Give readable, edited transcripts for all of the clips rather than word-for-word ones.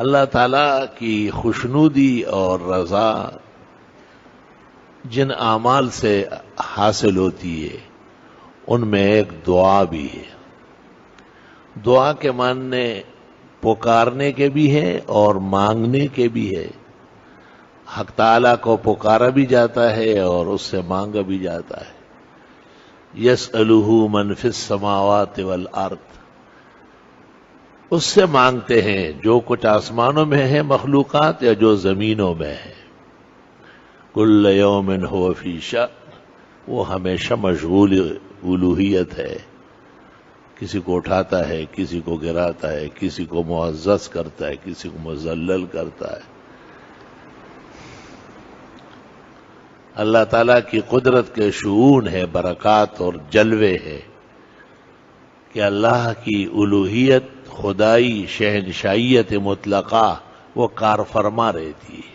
اللہ تعالیٰ کی خوشنودی اور رضا جن اعمال سے حاصل ہوتی ہے ان میں ایک دعا بھی ہے. دعا کے معنی پکارنے کے بھی ہے اور مانگنے کے بھی ہے. حق تعالیٰ کو پکارا بھی جاتا ہے اور اس سے مانگا بھی جاتا ہے. یسألہ من فی السماوات والارض، اس سے مانگتے ہیں جو کچھ آسمانوں میں ہے مخلوقات یا جو زمینوں میں ہے. کل یوم هو فی شأن، وہ ہمیشہ مشغول الوہیت ہے. کسی کو اٹھاتا ہے، کسی کو گراتا ہے، کسی کو معزز کرتا ہے، کسی کو مذلل کرتا ہے. اللہ تعالیٰ کی قدرت کے شؤون ہے، برکات اور جلوے ہے کہ اللہ کی الوہیت، خدائی، شہنشائیت مطلقہ وہ کار فرما رہتی ہے.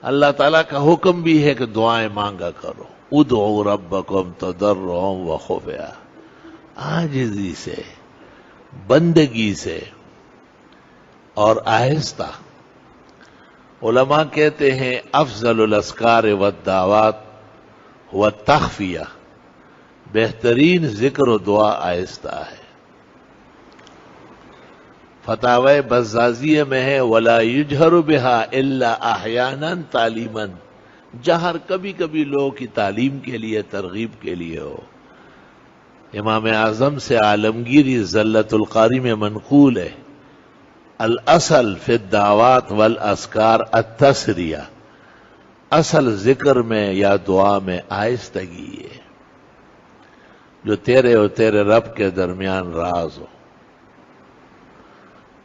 اللہ تعالیٰ کا حکم بھی ہے کہ دعائیں مانگا کرو. ادعوا ربکم تضرعا وخفیا، عاجزی سے، بندگی سے اور آہستہ. علماء کہتے ہیں افضل الاذکار والدعوات والتخفیہ، بہترین ذکر و دعا آہستہ ہے. فتاوی بزازیہ میں ہے ولا یجہر بها الا احیانا تعلیما، جہر کبھی کبھی لوگوں کی تعلیم کے لیے، ترغیب کے لیے ہو. امام اعظم سے عالمگیری زلت القاری میں منقول ہے الاصل فی الدعوات والاذکار التسریہ، اصل ذکر میں یا دعا میں آہستگی ہے جو تیرے اور تیرے رب کے درمیان راز ہو.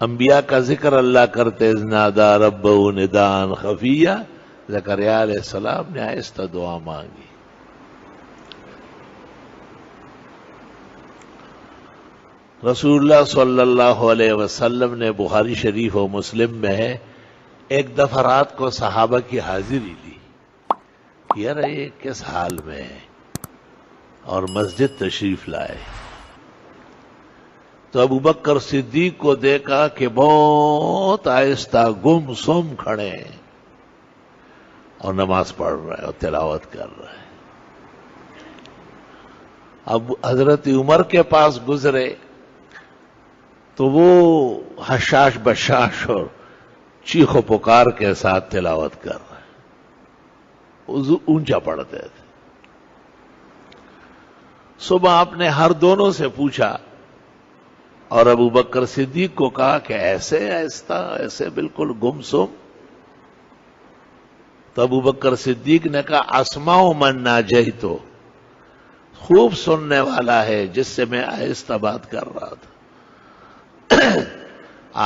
انبیاء کا ذکر اللہ کرتے اذ نادى ربه نداء خفیا، زکریا علیہ السلام نے آہستہ دعا مانگی. رسول اللہ صلی اللہ علیہ وسلم نے بخاری شریف و مسلم میں ہے ایک دفعہ رات کو صحابہ کی حاضری لی، یار یہ کس حال میں ہے، اور مسجد تشریف لائے. تو ابو بکر صدیق کو دیکھا کہ بہت آہستہ گم سم کھڑے ہیں اور نماز پڑھ رہے اور تلاوت کر رہے. اب حضرت عمر کے پاس گزرے تو وہ حشاش بشاش اور چیخ و پکار کے ساتھ تلاوت کر رہے، اونچا پڑھتے تھے. صبح آپ نے ہر دونوں سے پوچھا اور ابو بکر صدیق کو کہا کہ ایسے آہستہ، ایسے بالکل گمسم. تو ابو بکر صدیق نے کہا اسمع من ناجیتو، خوب سننے والا ہے جس سے میں آہستہ بات کر رہا تھا.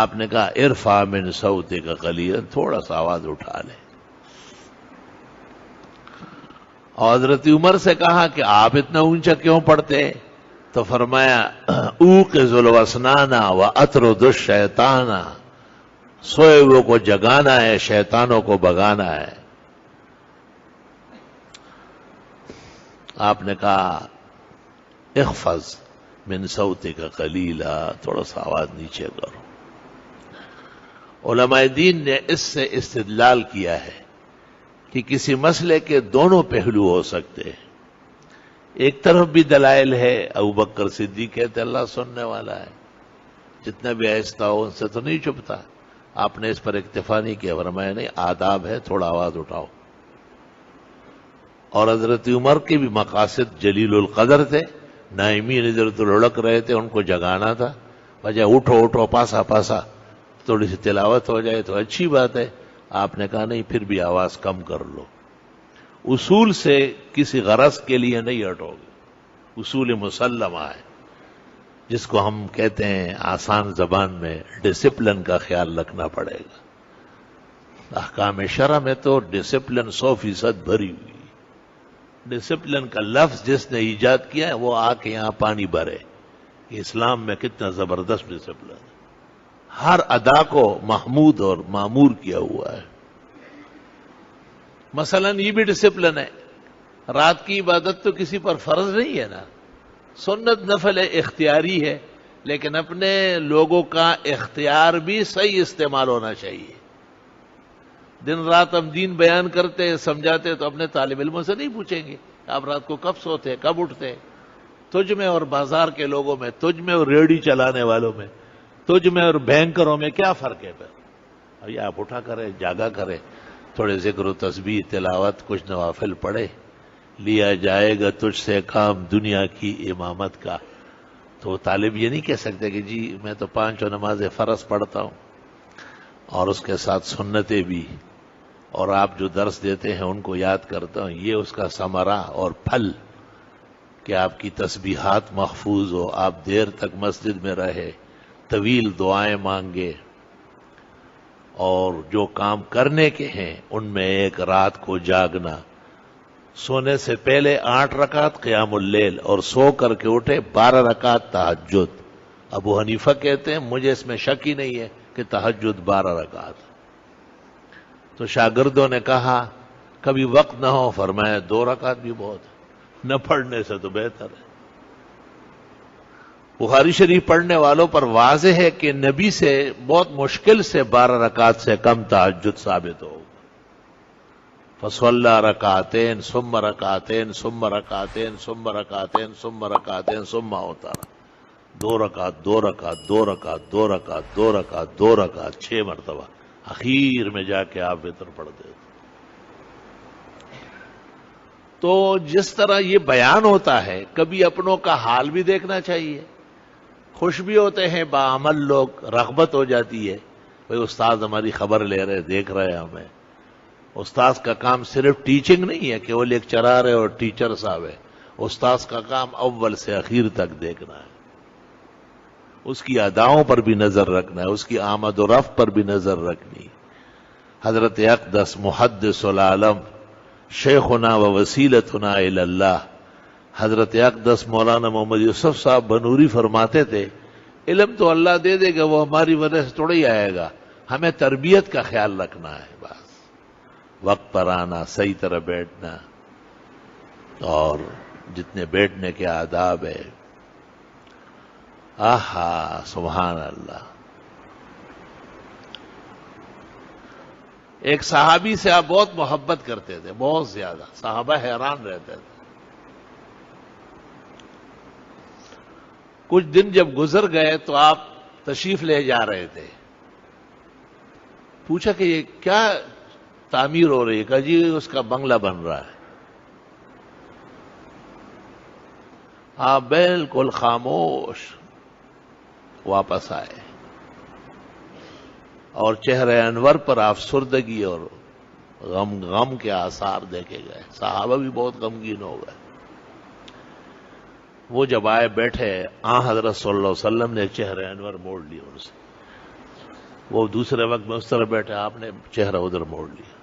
آپ نے کہا ارفع من صوتک قلیلا، تھوڑا سا آواز اٹھا لے. اور حضرت عمر سے کہا کہ آپ اتنا اونچا کیوں پڑھتے؟ تو فرمایا اوقظ الوسنان واطرد الشیطان، سوئے ہوئے کو جگانا ہے، شیطانوں کو بگانا ہے. آپ نے کہا اخفض من صوتک قلیلا، تھوڑا سا آواز نیچے کرو. علماء دین نے اس سے استدلال کیا ہے کہ کسی مسئلے کے دونوں پہلو ہو سکتے ہیں. ایک طرف بھی دلائل ہے، ابو بکر صدیق کہتے اللہ سننے والا ہے، جتنا بھی آہستہ ہو ان سے تو نہیں چھپتا. آپ نے اس پر اکتفا نہیں کیا، فرمایا نہیں آداب ہے، تھوڑا آواز اٹھاؤ. اور حضرت عمر کے بھی مقاصد جلیل القدر تھے، نائمین ادھر ادھر لڑک رہے تھے، ان کو جگانا تھا. وجہ اٹھو اٹھو، پاسا پاسا، تھوڑی سی تلاوت ہو جائے تو اچھی بات ہے. آپ نے کہا نہیں، پھر بھی آواز کم کر لو. اصول سے کسی غرض کے لیے نہیں ہٹو گے، اصول مسلمہ ہے جس کو ہم کہتے ہیں آسان زبان میں ڈسپلن کا خیال رکھنا پڑے گا. احکام شرع میں تو ڈسپلن 100% بھری ہوئی. ڈسپلن کا لفظ جس نے ایجاد کیا ہے وہ آ کے یہاں پانی بھرے. اسلام میں کتنا زبردست ڈسپلن ہے، ہر ادا کو محمود اور معمور کیا ہوا ہے. مثلا یہ بھی ڈسپلن ہے، رات کی عبادت تو کسی پر فرض نہیں ہے نا، سنت نفل ہے، اختیاری ہے. لیکن اپنے لوگوں کا اختیار بھی صحیح استعمال ہونا چاہیے. دن رات ہم دین بیان کرتے سمجھاتے تو اپنے طالب علموں سے نہیں پوچھیں گے آپ رات کو کب سوتے کب اٹھتے. تجھ میں اور بازار کے لوگوں میں، تجھ میں اور ریڑھی چلانے والوں میں، تجھ میں اور بینکروں میں کیا فرق ہے؟ پھر یہ آپ اٹھا کرے، جاگا کرے، تھوڑے ذکر و تسبیح تلاوت کچھ نوافل پڑھے، لیا جائے گا تجھ سے کام دنیا کی امامت کا. تو طالب یہ نہیں کہہ سکتے کہ جی میں تو 5 نماز فرض پڑھتا ہوں اور اس کے ساتھ سنتیں بھی، اور آپ جو درس دیتے ہیں ان کو یاد کرتا ہوں. یہ اس کا ثمرہ اور پھل کہ آپ کی تسبیحات محفوظ ہو، آپ دیر تک مسجد میں رہے، طویل دعائیں مانگے، اور جو کام کرنے کے ہیں ان میں ایک رات کو جاگنا، سونے سے پہلے 8 رکعت قیام اللیل، اور سو کر کے اٹھے 12 رکعت تہجد. ابو حنیفہ کہتے ہیں مجھے اس میں شک ہی نہیں ہے کہ تہجد 12 رکعت. تو شاگردوں نے کہا کبھی وقت نہ ہو، فرمایا 2 رکعت بھی بہت ہے، نہ پڑھنے سے تو بہتر ہے. بخاری شریف پڑھنے والوں پر واضح ہے کہ نبی سے بہت مشکل سے 12 رکعت سے کم تہجد ثابت ہو. فصلی رکعتین ثم رکعتین ثم رکعتین ثم رکعتین ثم رکعتین ثم ہوتا رہا. 2 رکعت 2 رکعت 2 رکعت 2 رکعت 2 رکعت 2 رکعت 6 مرتبہ، اخیر میں جا کے آپ وتر پڑھتے تھے. تو جس طرح یہ بیان ہوتا ہے کبھی اپنوں کا حال بھی دیکھنا چاہیے. خوش بھی ہوتے ہیں باعمل لوگ، رغبت ہو جاتی ہے بھئی استاد ہماری خبر لے رہے، دیکھ رہے ہمیں. استاذ کا کام صرف ٹیچنگ نہیں ہے کہ وہ لیکچرار ہے اور ٹیچر صاحب ہے. استاذ کا کام اول سے اخیر تک دیکھنا ہے، اس کی اداؤں پر بھی نظر رکھنا ہے، اس کی آمد و رفت پر بھی نظر رکھنی. حضرت اقدس محدث العالم شیخنا و وسیلتنا الی اللہ حضرت اقدس مولانا محمد یوسف صاحب بنوری فرماتے تھے علم تو اللہ دے دے گا، وہ ہماری وجہ سے تھوڑا ہی آئے گا، ہمیں تربیت کا خیال رکھنا ہے. بس وقت پر آنا، صحیح طرح بیٹھنا، اور جتنے بیٹھنے کے آداب ہے. آہا سبحان اللہ. ایک صحابی سے آپ بہت محبت کرتے تھے، بہت زیادہ، صحابہ حیران رہتے تھے. کچھ دن جب گزر گئے تو آپ تشریف لے جا رہے تھے، پوچھا کہ یہ کیا تعمیر ہو رہی ہے؟ کہا جی اس کا بنگلہ بن رہا ہے. آپ بالکل خاموش واپس آئے اور چہرے انور پر افسردگی اور غم کے آثار دیکھے گئے. صحابہ بھی بہت غمگین ہو گئے. وہ جب آئے بیٹھے، حضرت صلی اللہ علیہ وسلم نے چہرے انور موڑ لیا ان سے. وہ دوسرے وقت میں اس طرح بیٹھے، آپ نے چہرہ ادھر موڑ لیا.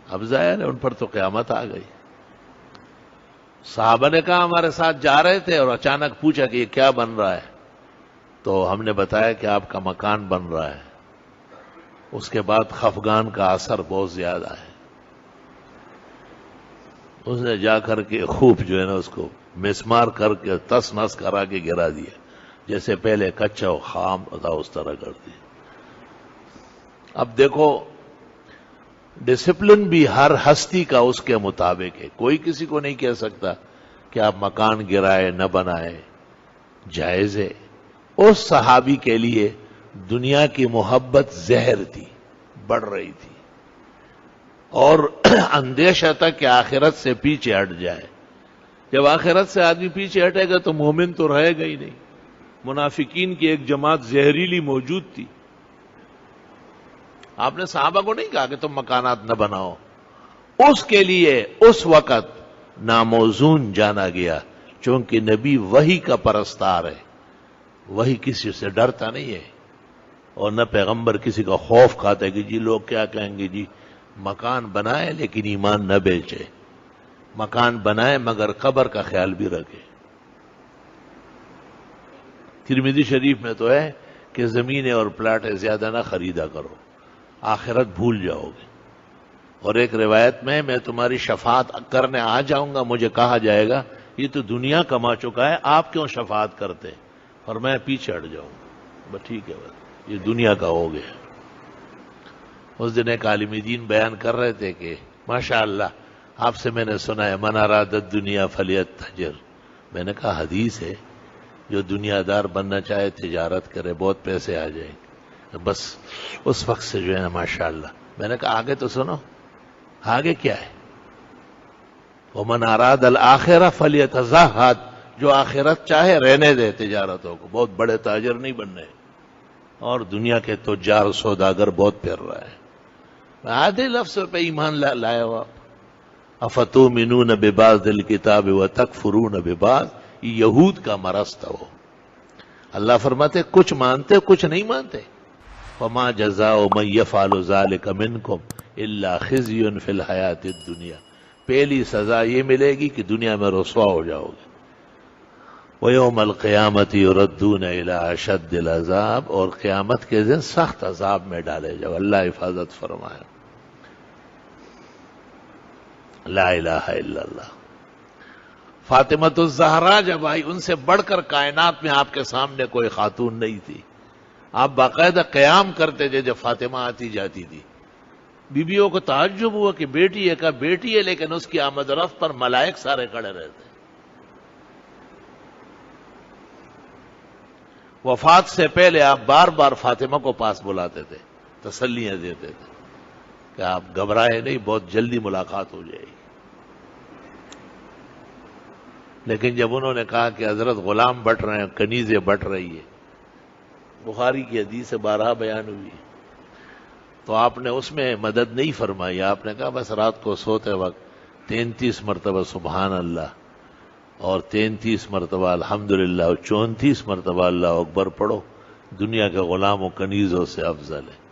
اب ظاہر ہے ان پر تو قیامت آ گئی. صحابہ نے کہا ہمارے ساتھ جا رہے تھے اور اچانک پوچھا کہ یہ کیا بن رہا ہے، تو ہم نے بتایا کہ آپ کا مکان بن رہا ہے. اس کے بعد خفگان کا اثر بہت زیادہ ہے. اس نے جا کر کے خوب جو ہے نا اس کو مسمار کر کے تس نس کرا کے گرا دیا، جیسے پہلے کچا و خام تھا اس طرح کر دیا. اب دیکھو ڈسپلن بھی ہر ہستی کا اس کے مطابق ہے. کوئی کسی کو نہیں کہہ سکتا کہ آپ مکان گرائے نہ بنائے، جائز ہے. اس صحابی کے لیے دنیا کی محبت زہر تھی، بڑھ رہی تھی، اور اندیشہ تھا کہ آخرت سے پیچھے ہٹ جائے. جب آخرت سے آدمی پیچھے ہٹے گا تو مومن تو رہے گا ہی نہیں. منافقین کی ایک جماعت زہریلی موجود تھی. آپ نے صحابہ کو نہیں کہا کہ تم مکانات نہ بناؤ، اس کے لیے اس وقت ناموزون جانا گیا، چونکہ نبی وحی کا پرستار ہے. وہی کسی سے ڈرتا نہیں ہے، اور نہ پیغمبر کسی کا خوف کھاتا ہے کہ جی لوگ کیا کہیں گے. جی مکان بنائے لیکن ایمان نہ بیچے، مکان بنائے مگر قبر کا خیال بھی رکھے. ترمذی شریف میں تو ہے کہ زمینیں اور پلاٹیں زیادہ نہ خریدا کرو، آخرت بھول جاؤ گے. اور ایک روایت میں تمہاری شفاعت کرنے آ جاؤں گا، مجھے کہا جائے گا یہ تو دنیا کما چکا ہے، آپ کیوں شفاعت کرتے؟ اور میں پیچھے ہٹ جاؤں، بس ٹھیک ہے، بس یہ دنیا کا ہو گیا۔ اس دن ایک عالم دین بیان کر رہے تھے کہ ماشاء اللہ آپ سے میں نے سنا ہے من اراد الدنیا فلیتجر، میں نے کہا حدیث ہے جو دنیا دار بننا چاہے تجارت کرے، بہت پیسے آ جائیں گے۔ بس اس وقت سے جو ہے نا ماشاء اللہ، میں نے کہا آگے تو سنو، آگے کیا ہے؟ ومن اراد الآخرہ فلیتزہد، جو آخرت چاہے رہنے دے تجارتوں کو، بہت بڑے تاجر نہیں بننے، اور دنیا کے تجار سوداگر بہت پھر رہا ہے۔ آدھے لفظ پہ ایمان لائے ہو آپ، افتؤمنون ببعض الکتاب وتکفرون ببعض، یہ یہود کا مرض تھا وہ۔ اللہ فرماتے کچھ مانتے کچھ نہیں مانتے۔ وما جزاء من يفعل ذلك منكم الا خزي في الحیات الدنیا، پہلی سزا یہ ملے گی کہ دنیا میں رسوا ہو جاؤ گے۔ وَيَوْمَ الْقِيَامَةِ يُرَدُّونَ إِلَىٰ أَشَدِّ الْعَذَابِ، اور قیامت کے دن سخت عذاب میں ڈالے جاؤ، اللہ حفاظت فرمائے۔ لا الہ الا اللہ۔ فاطمۃ الزہرا جب آئی، ان سے بڑھ کر کائنات میں آپ کے سامنے کوئی خاتون نہیں تھی۔ آپ باقاعدہ قیام کرتے تھے جب فاطمہ آتی جاتی تھی۔ بیویوں کو تعجب ہوا کہ بیٹی ہے، کہا بیٹی ہے لیکن اس کی آمد و رفت پر ملائک سارے کھڑے رہتے۔ وفات سے پہلے آپ بار بار فاطمہ کو پاس بلاتے تھے، تسلیاں دیتے تھے کہ آپ گھبرائے نہیں، بہت جلدی ملاقات ہو جائے گی۔ لیکن جب انہوں نے کہا کہ حضرت غلام بٹ رہے ہیں، کنیزیں بٹ رہی ہے، بخاری کی حدیث 12 بیان ہوئی، تو آپ نے اس میں مدد نہیں فرمائی۔ آپ نے کہا بس رات کو سوتے وقت 33 مرتبہ سبحان اللہ اور 33 مرتبہ الحمدللہ اور 34 مرتبہ اللہ اکبر پڑھو، دنیا کے غلام و کنیزوں سے افضل ہے۔